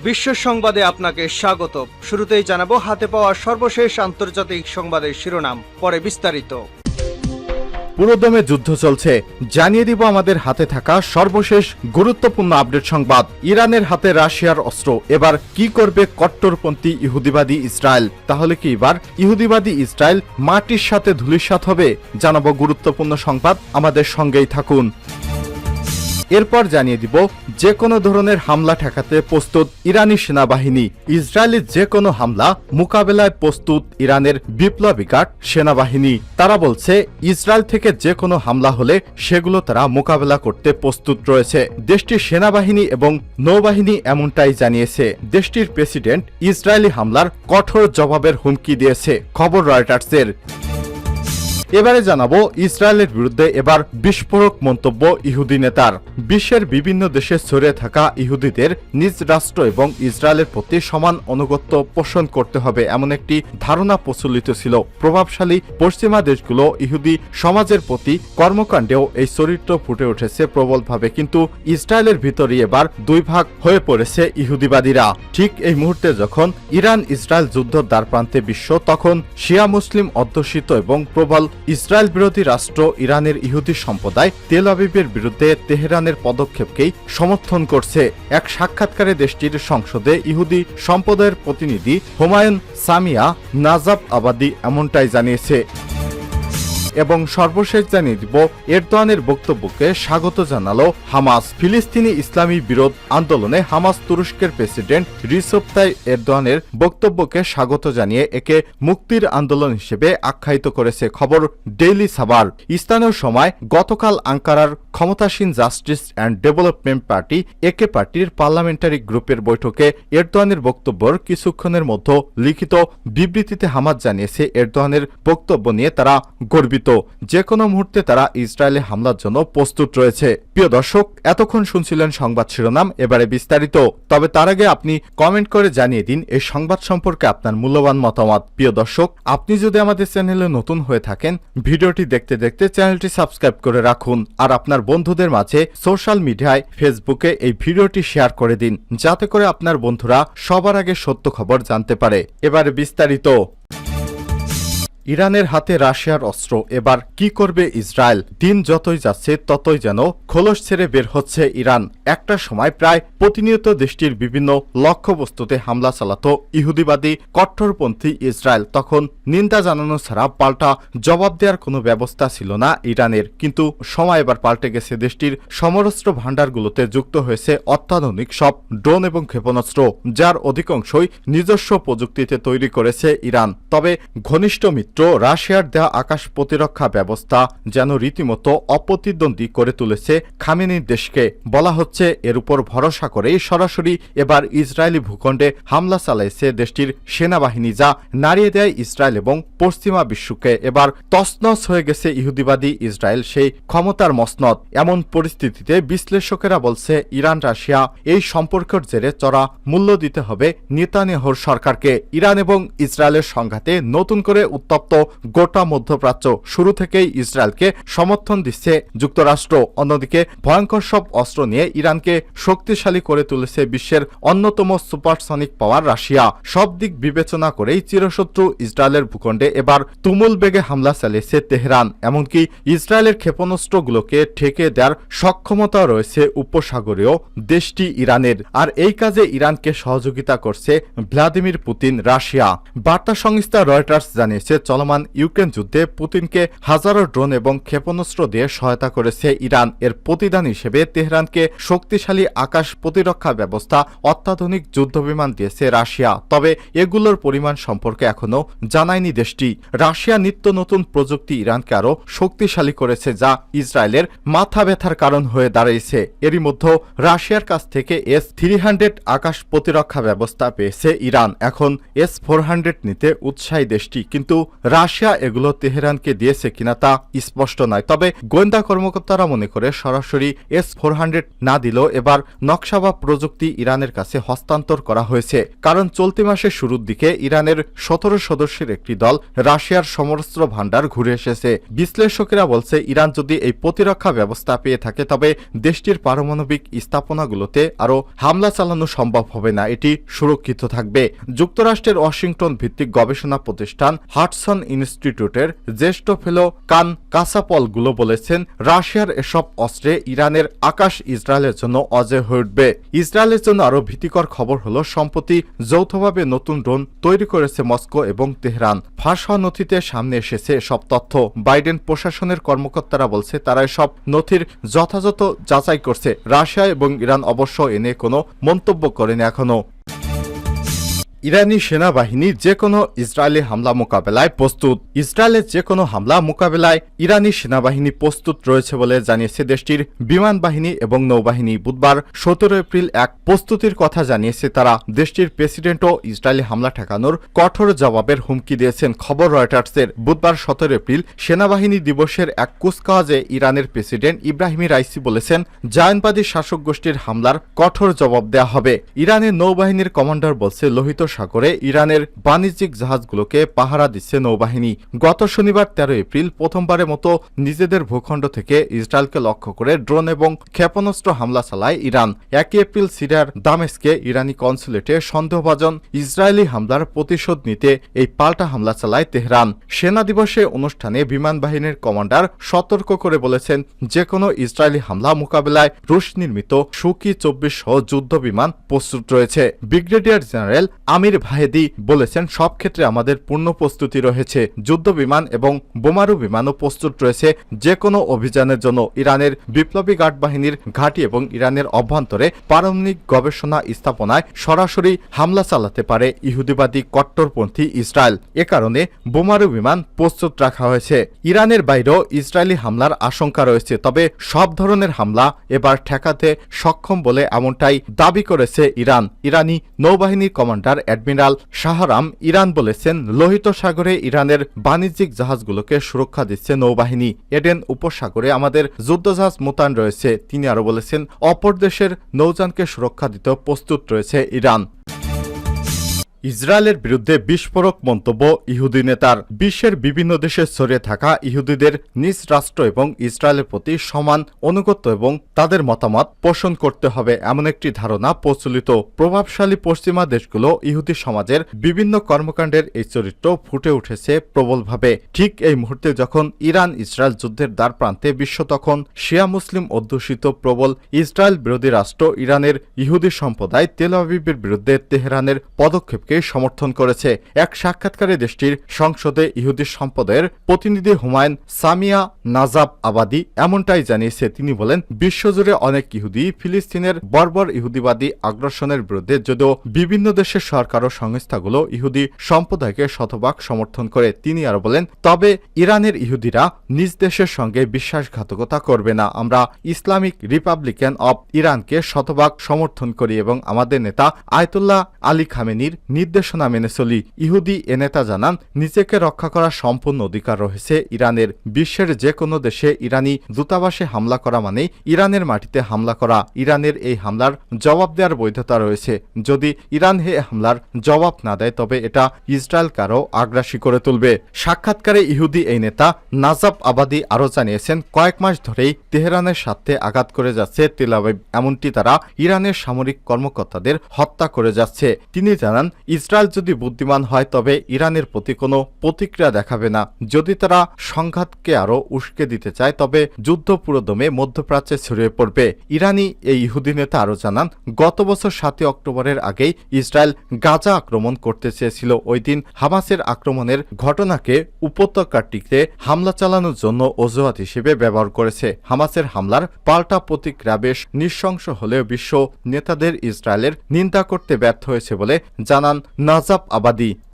বিশ্ব সংবাদে আপনাকে স্বাগত। শুরুতেই জানাবো হাতে পাওয়া সর্বশেষ আন্তর্জাতিক সংবাদের শিরোনাম, পরে বিস্তারিত। পুরোদমে যুদ্ধ চলছে, জানিয়ে দিব আমাদের হাতে থাকা সর্বশেষ গুরুত্বপূর্ণ আপডেট সংবাদ। ইরানের হাতে রাশিয়ার অস্ত্র, এবার কি করবে কট্টরপন্থী ইহুদিবাদী ইসরায়েল? তাহলে কি এবার ইহুদিবাদী ইসরায়েল মাটির সাথে ধূলিসাৎ হবে? জানাবো গুরুত্বপূর্ণ সংবাদ, আমাদের সঙ্গেই থাকুন। এরপর জানিয়ে দিব যে কোনো ধরনের হামলা ঠেকাতে প্রস্তুত ইরানি সেনাবাহিনী। ইসরায়েলের যে কোনো হামলা মোকাবেলায় প্রস্তুত ইরানের বিপ্লবী গার্ড সেনাবাহিনী। তারা বলছে ইসরায়েল থেকে যে কোনো হামলা হলে সেগুলো তারা মোকাবেলা করতে প্রস্তুত রয়েছে। দেশটির সেনাবাহিনী এবং নৌবাহিনী এমনটাই জানিয়েছে। দেশটির প্রেসিডেন্ট ইসরায়েলি হামলার কঠোর জবাবের হুমকি দিয়েছে, খবর রয়টার্সের। এবারে জানাবো ইসরায়েলের বিরুদ্ধে এবার বিস্ফোরক মন্তব্য ইহুদি নেতার। বিশ্বের বিভিন্ন দেশে ছড়িয়ে থাকা ইহুদিদের নিজ রাষ্ট্র এবং ইসরায়েলের প্রতি সমান আনুগত্য পোষণ করতে হবে, এমন একটি ধারণা প্রচলিত ছিল। প্রভাবশালী পশ্চিমা দেশগুলো ইহুদি সমাজের প্রতি কর্মকাণ্ডেও এই চরিত্র ফুটে উঠেছে প্রবলভাবে। কিন্তু ইসরায়েলের ভিতরে এবার দুই ভাগ হয়ে পড়েছে ইহুদিবাদীরা। ঠিক এই মুহূর্তে যখন ইরান ইসরায়েল যুদ্ধ দ্বারপ্রান্তে বিশ্ব, তখন শিয়া মুসলিম অধ্যুষিত এবং প্রবল ইসরায়েল বিরোধী রাষ্ট্র ইরানের ইহুদি সম্প্রদায় তেল আবিবের বিরুদ্ধে তেহরানের পদক্ষেপকেই সমর্থন করছে। এক সাক্ষাৎকারে দেশটির সংসদে ইহুদি সম্প্রদায়ের প্রতিনিধি হুমায়ুন সামিয়া নাজাব আবাদি এমনটাই জানিয়েছে। এবং সর্বশেষ জানিয়ে দিব এরদোয়ানের বক্তব্যকে স্বাগত জানালো হামাস। ফিলিস্তিনি ইসলামী বিরোধ আন্দোলনে হামাস তুরস্কের প্রেসিডেন্ট রিসেপ তাইয়িপ এরদোয়ানের বক্তব্যকে স্বাগত জানিয়ে একে মুক্তির আন্দোলন হিসেবে আখ্যায়িত করেছে, খবর ডেইলি সাবার। স্থানীয় সময় গতকাল আঙ্কারার ক্ষমতাসীন জাস্টিস অ্যান্ড ডেভেলপমেন্ট পার্টি একে পার্টির পার্লামেন্টারি গ্রুপের বৈঠকে এরদোয়ানের বক্তব্যের কিছুক্ষণের মধ্যে লিখিত বিবৃতিতে হামাস জানিয়েছে এরদোয়ানের বক্তব্য নিয়ে তারা গর্বিত। যে কোনো মুহূর্তে তারা ইসরায়েলে হামলার জন্য প্রস্তুত রয়েছে। প্রিয় দর্শক, এতক্ষণ শুনছিলেন সংবাদ শিরোনাম, এবারে বিস্তারিত। তবে তার আগে আপনি কমেন্ট করে জানিয়ে দিন এই সংবাদ সম্পর্কে আপনার মূল্যবান মতামত। প্রিয় দর্শক, আপনি যদি আমাদের চ্যানেলে নতুন হয়ে থাকেন, ভিডিওটি দেখতে দেখতে চ্যানেলটি সাবস্ক্রাইব করে রাখুন। আর আপনার বন্ধুদের মাঝে সোশ্যাল মিডিয়ায় ফেসবুকে এই ভিডিওটি শেয়ার করে দিন, যাতে করে আপনার বন্ধুরা সবার আগে সত্য খবর জানতে পারে। এবারে বিস্তারিত। ইরানের হাতে রাশিয়ার অস্ত্র, এবার কি করবে ইসরায়েল? দিন যতই যাচ্ছে ততই যেন খোলস ছেড়ে বের হচ্ছে ইরান। একটা সময় প্রায় প্রতিনিয়ত দেশটির বিভিন্ন লক্ষ্যবস্তুতে হামলা চালাতো ইহুদিবাদী কট্টরপন্থী ইসরায়েল। তখন নিন্দা জানানো ছাড়া পাল্টা জবাব দেওয়ার কোনো ব্যবস্থা ছিল না ইরানের। কিন্তু সময় এবার পাল্টে গেছে। দেশটির সমরাস্ত্র ভাণ্ডারগুলোতে যুক্ত হয়েছে অত্যাধুনিক সব ড্রোন এবং ক্ষেপণাস্ত্র, যার অধিকাংশই নিজস্ব প্রযুক্তিতে তৈরি করেছে ইরান। তবে ঘনিষ্ঠ মিত্র রাশিয়ার দেয়া আকাশ প্রতিরক্ষা ব্যবস্থা যেন রীতিমতো অপ্রতিদ্বন্দ্বী করে তুলেছে খামেনির দেশকে। বলা হচ্ছে এর উপর ভরসা করেই সরাসরি এবার ইসরায়েলি ভূখণ্ডে হামলা চালাইছে দেশটির সেনাবাহিনী, যা নাড়িয়ে দেয় ইসরায়েল এবং পশ্চিমা বিশ্বকে। এবার তছনছ হয়ে গেছে ইহুদিবাদী ইসরায়েল সেই ক্ষমতার মসনদ। এমন পরিস্থিতিতে বিশ্লেষকেরা বলছে ইরান রাশিয়া এই সম্পর্কের জেরে চড়া মূল্য দিতে হবে নেতানিয়াহুর সরকারকে। ইরান এবং ইসরায়েলের সংঘাতে নতুন করে উত্তপ্ত গোটা মধ্যপ্রাচ্য। শুরু থেকেই ইসরায়েলকে সমর্থন দিচ্ছে যুক্তরাষ্ট্র। অন্যদিকে ভয়ঙ্কর সব অস্ত্র নিয়ে ইরানকে শক্তিশালী করে তুলেছে বিশ্বের অন্যতম সুপারসনিক পাওয়ার রাশিয়া। সব দিক বিবেচনা করেই চিরশত্রু ইসরায়েলের ভূখণ্ডে এবার তুমুল বেগে হামলা চালিয়েছে তেহরান। এমনকি ইসরায়েলের ক্ষেপণাস্ত্রগুলোকে ঠেকে দেওয়ার সক্ষমতা রয়েছে উপসাগরীয় দেশটি ইরানের। আর এই কাজে ইরানকে সহযোগিতা করছে ভ্লাদিমির পুতিন, রাশিয়া। বার্তা সংস্থা রয়টার্স জানিয়েছে চলমান ইউক্রেন যুদ্ধে পুতিনকে হাজারো ড্রোন এবং ক্ষেপণাস্ত্র দিয়ে সহায়তা করেছে ইরান। এর প্রতিদান হিসেবে তেহরানকে শক্তিশালী আকাশ প্রতিরক্ষা ব্যবস্থা, অত্যাধুনিক যুদ্ধবিমান দিয়েছে রাশিয়া। তবে এগুলোর পরিমাণ সম্পর্কে এখনো জানায়নি দেশটি। রাশিয়া নিত্য নতুন প্রযুক্তি ইরানকে আরো শক্তিশালী করেছে, যা ইসরায়েলের মাথা ব্যথার কারণ হয়ে দাঁড়িয়েছে। এরই মধ্যে রাশিয়ার কাছ থেকে S-300 আকাশ প্রতিরক্ষা ব্যবস্থা পেয়েছে ইরান। এখন S-400 নিতে উৎসাহী দেশটি। কিন্তু রাশিয়া এগুলো তেহরানকে দিয়েছে কিনা তা স্পষ্ট নয়, তবে গোয়েন্দা কর্মকর্তারা মনে করে সরাসরি S-400 না দিলেও এবার নকশা বা প্রযুক্তি ইরানের কাছে হস্তান্তর করা হয়েছে, কারণ চলতি মাসের শুরুর দিকে ইরানের 17 সদস্যের একটি দল রাশিয়ার সমরাস্ত্র ভাণ্ডার ঘুরে এসেছে। বিশ্লেষকেরা বলছে ইরান যদি এই প্রতিরক্ষা ব্যবস্থা পেয়ে থাকে তবে দেশটির পারমাণবিক স্থাপনাগুলোতে আরও হামলা চালানো সম্ভব হবে না, এটি সুরক্ষিত থাকবে। যুক্তরাষ্ট্রের ওয়াশিংটন ভিত্তিক গবেষণা প্রতিষ্ঠান হাডসন ইনস্টিটিউটের জ্যেষ্ঠ ফেলো কান কাসাপলগুলো বলেছেন রাশিয়ার এসব অস্ত্রে ইরানের আকাশ ইসরায়েলের জন্য অজেয় হয়ে উঠবে। ইসরায়েলের জন্য আরও ভীতিকর খবর হলো সম্প্রতি যৌথভাবে নতুন ড্রোন তৈরি করেছে মস্কো এবং তেহরান। ফাঁস হওয়া নথিতে সামনে এসেছে এসব তথ্য। বাইডেন প্রশাসনের কর্মকর্তারা বলছে তারা এসব নথির যথাযথ যাচাই করছে। রাশিয়া এবং ইরান অবশ্য এনে কোনো মন্তব্য করেনি এখনো। ইরানি সেনাবাহিনী যে কোনো ইসরায়েলি হামলা মোকাবেলায় প্রস্তুত। ইসরায়েলের যে কোনো হামলা মোকাবেলায় ইরানি সেনাবাহিনী প্রস্তুত রয়েছে বলে জানিয়েছে দেশটির বিমান বাহিনী এবং নৌবাহিনী। বুধবার 17 এপ্রিল এক প্রস্তুতির কথা জানিয়েছে তারা। দেশটির প্রেসিডেন্টও ইসরায়েলি হামলা ঠেকানোর কঠোর জবাবের হুমকি দিয়েছেন। খবর রয়টার্সের। বুধবার 17 এপ্রিল সেনাবাহিনী দিবসের এক কুচকাওয়াজে ইরানের প্রেসিডেন্ট ইব্রাহিম রাইসি বলেছেন জায়নবাদী শাসক গোষ্ঠীর হামলার কঠোর জবাব দেওয়া হবে। ইরানের নৌবাহিনীর কমান্ডার বলছে লোহিত সাগরে ইরানের বাণিজ্যিক জাহাজগুলোকে পাহারা দিচ্ছে নৌবাহিনী। গত শনিবার 13 এপ্রিল প্রথমবারের মতো নিজেদের ভূখণ্ড থেকে ইসরায়েলকে লক্ষ্য করে ড্রোন এবং ক্ষেপণাস্ত্র হামলা চালায় ইরান। 1 এপ্রিল সিরিয়ার দামেস্কে ইরানি কনসুলেটে সন্দেহভাজন ইসরায়েলি হামলার প্রতিশোধ নিতে এই পাল্টা হামলা চালায় তেহরান। সেনা দিবসে অনুষ্ঠানে বিমান বাহিনীর কমান্ডার সতর্ক করে বলেছেন যে কোনো ইসরায়েলি হামলা মোকাবেলায় রুশ নির্মিত সুকি 24 সহ যুদ্ধ বিমান প্রস্তুত রয়েছে। ব্রিগেডিয়ার জেনারেল আমির ভাহেদি বলেছেন সব ক্ষেত্রে আমাদের পূর্ণ প্রস্তুতি রয়েছে। যুদ্ধ বিমান এবং বোমারু বিমানও প্রস্তুত রয়েছে যে কোনো অভিযানের জন্য। ইরানের বিপ্লবী গার্ড বাহিনীর ঘাঁটি এবং ইরানের অভ্যন্তরে পারমাণবিক গবেষণা স্থাপনায় সরাসরি হামলা চালাতে পারে ইহুদিবাদী কট্টরপন্থী ইসরায়েল। এ কারণে বোমারু বিমান প্রস্তুত রাখা হয়েছে। ইরানের বাইরেও ইসরায়েলি হামলার আশঙ্কা রয়েছে, তবে সব ধরনের হামলা এবার ঠেকাতে সক্ষম বলে এমনটাই দাবি করেছে ইরান। ইরানি নৌবাহিনীর কমান্ডার অ্যাডমিরাল শাহরাম ইরান বলেছেন লোহিত সাগরে ইরানের বাণিজ্যিক জাহাজগুলোকে সুরক্ষা দিচ্ছে নৌবাহিনী। এডেন উপসাগরে আমাদের যুদ্ধজাহাজ মোতায়েন রয়েছে। তিনি আরো বলেছেন অপর দেশের নৌযানকে সুরক্ষা দিতেও প্রস্তুত রয়েছে ইরান। ইসরায়েলের বিরুদ্ধে বিস্ফোরক মন্তব্য ইহুদি নেতার। বিশ্বের বিভিন্ন দেশে ছড়িয়ে থাকা ইহুদিদের নিজ রাষ্ট্র এবং ইসরায়েলের প্রতি সমান আনুগত্য এবং তাদের মতামত পোষণ করতে হবে এমন একটি ধারণা প্রচলিত। প্রভাবশালী পশ্চিমা দেশগুলো ইহুদি সমাজের বিভিন্ন কর্মকাণ্ডের এই চরিত্র ফুটে উঠেছে প্রবলভাবে। ঠিক এই মুহূর্তে যখন ইরান ইসরায়েল যুদ্ধের দ্বার প্রান্তে, বিশ্ব তখন শিয়া মুসলিম অধ্যুষিত প্রবল ইসরায়েল বিরোধী রাষ্ট্র ইরানের ইহুদি সম্প্রদায় তেল আবিবের বিরুদ্ধে তেহরানের পদক্ষেপকে সমর্থন করেছে। এক সাক্ষাৎকারে দেশটির সংসদে ইহুদি সম্প্রদায়ের প্রতিনিধি হুমায়ুন সামিয়া নাজাব আবাদি এমনটাই জানিয়েছে। তিনি বলেন বিশ্বজুড়ে অনেক ইহুদি ফিলিস্তিনের বর্বর ইহুদিবাদী আগ্রাসনের বিরুদ্ধে, যদিও বিভিন্ন দেশের সরকার ও সংস্থাগুলো ইহুদি সম্প্রদায়কে শতভাগ সমর্থন করে। তিনি আরো বলেন তবে ইরানের ইহুদিরা নিজ দেশের সঙ্গে বিশ্বাসঘাতকতা করবে না। আমরা ইসলামিক রিপাবলিকান অব ইরানকে শতভাগ সমর্থন করি এবং আমাদের নেতা আয়াতুল্লাহ আলী খামেনির নির্দেশনা মেনে চলি। ইহুদি এ নেতা জানান নিজেকে রক্ষা করার সম্পূর্ণ অধিকার রয়েছে ইরানের। বিশ্বের যে কোনো দেশে ইরানি দূতাবাসে হামলা করা মানেই ইরানের মাটিতে হামলা করা। ইরানের এই হামলার জবাব দেওয়ার বৈধতা রয়েছে। যদি ইরান এই হামলার জবাব না দেয় তবে এটা ইসরায়েলকে আরও আগ্রাসী করে তুলবে। সাক্ষাৎকারে ইহুদি এই নেতা নাজাব আবাদি আরও জানিয়েছেন কয়েক মাস ধরেই তেহরানের সাথে আঘাত করে যাচ্ছে তেল আবিব, এমনটি তারা ইরানের সামরিক কর্মকর্তাদের হত্যা করে যাচ্ছে। তিনি জানান ইসরায়েল যদি বুদ্ধিমান হয় তবে ইরানের প্রতি কোনো প্রতিক্রিয়া দেখাবে না। যদি তারা সংঘাতকে আরও উস্কে দিতে চায় তবে যুদ্ধ পুরোদমে মধ্যপ্রাচ্যে ছড়িয়ে পড়বে। ইরানি এই ইহুদি নেতা আরও জানান গত বছর 7 অক্টোবরের আগেই ইসরায়েল গাজা আক্রমণ করতে চেয়েছিল। ওই দিন হামাসের আক্রমণের ঘটনাকে উপত্যকাটিতে হামলা চালানোর জন্য অজুহাত হিসেবে ব্যবহার করেছে। হামাসের হামলার পাল্টা প্রতিক্রিয়া বেশ নৃশংস হলেও বিশ্ব নেতাদের ইসরায়েলের নিন্দা করতে ব্যর্থ হয়েছে বলে জানান নাজাব আবাদি।